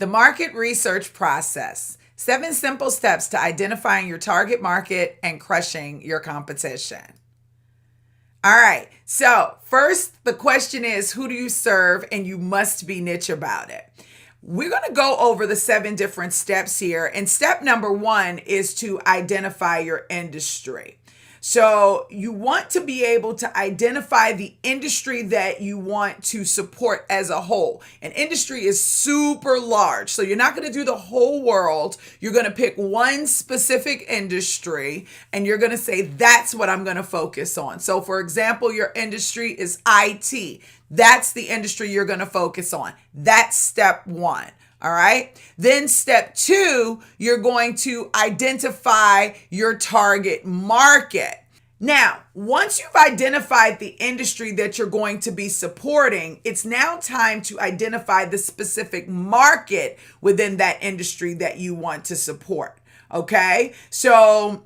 The market research process. 7 simple steps to identifying your target market and crushing your competition. All right, so first the question is, who do you serve? And you must be niche about it. We're going to go over the 7 different steps here. And step number 1 is to identify your industry. So you want to be able to identify the industry that you want to support as a whole. An industry is super large, so you're not going to do the whole world. You're going to pick one specific industry and you're going to say, that's what I'm going to focus on. So for example, your industry is IT. That's the industry you're going to focus on. That's step 1. All right. Then step 2, you're going to identify your target market. Now, once you've identified the industry that you're going to be supporting, it's now time to identify the specific market within that industry that you want to support. Okay. So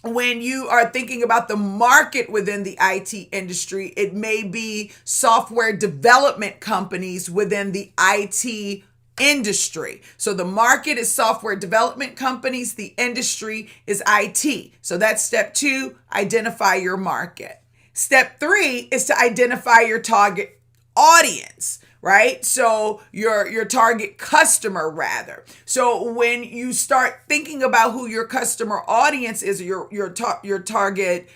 when you are thinking about the market within the IT industry, it may be software development companies within the IT industry. So the market is software development companies, the industry is IT. So that's step 2, identify your market. Step 3 is to identify your target audience, right? So your target customer rather. So when you start thinking about who your customer audience is, your target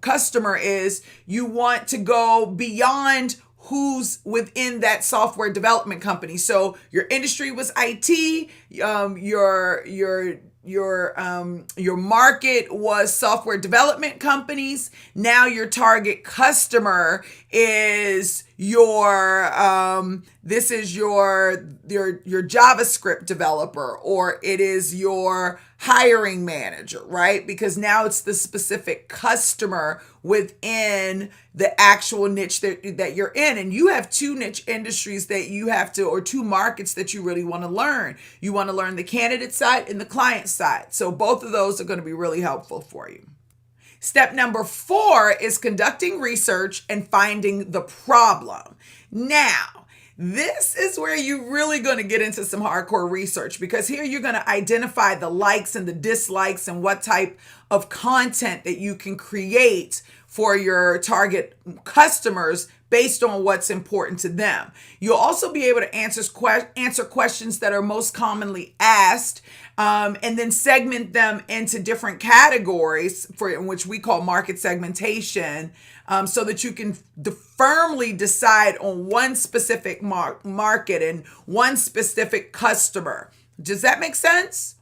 customer is, you want to go beyond who's within that software development company. So your industry was IT, your market was software development companies. Now your target customer is your JavaScript developer, or it is your hiring manager, right? Because now it's the specific customer within the actual niche that you're in. And you have 2 niche industries that you have to, or 2 markets that you really want to learn. You want to learn the candidate side and the client side. So both of those are going to be really helpful for you. Step number 4 is conducting research and finding the problem. Now, this is where you're really going to get into some hardcore research, because here you're going to identify the likes and the dislikes and what type of content that you can create for your target customers based on what's important to them. You'll also be able to answer questions that are most commonly asked, and then segment them into different categories, in which we call market segmentation, so that you can firmly decide on one specific market and one specific customer. Does that make sense?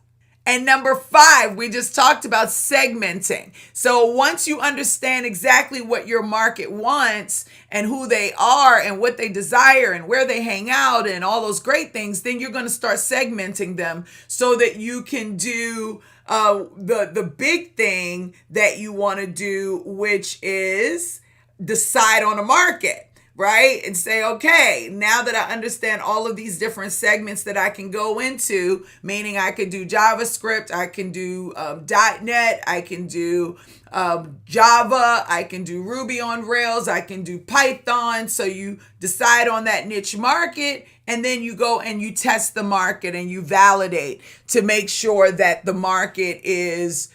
And number 5, we just talked about segmenting. So once you understand exactly what your market wants and who they are and what they desire and where they hang out and all those great things, then you're going to start segmenting them so that you can do the big thing that you want to do, which is decide on a market. Right? And say, okay, now that I understand all of these different segments that I can go into, meaning I could do JavaScript, I can do .NET, I can do Java, I can do Ruby on Rails, I can do Python. So you decide on that niche market, and then you go and you test the market and you validate to make sure that the market is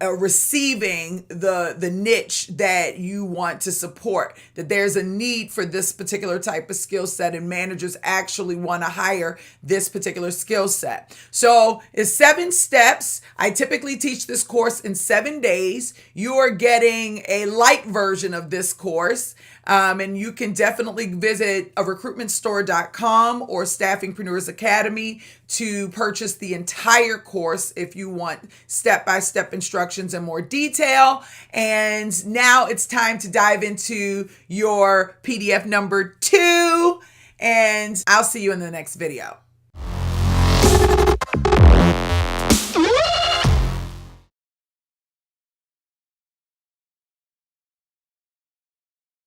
receiving the niche that you want to support, that there's a need for this particular type of skill set and managers actually want to hire this particular skill set. So it's 7 steps. I typically teach this course in 7 days. You are getting a light version of this course. And you can definitely visit recruitmentstore.com or Staffingpreneurs Academy to purchase the entire course if you want step-by-step instructions in more detail. And now it's time to dive into your PDF number 2, and I'll see you in the next video.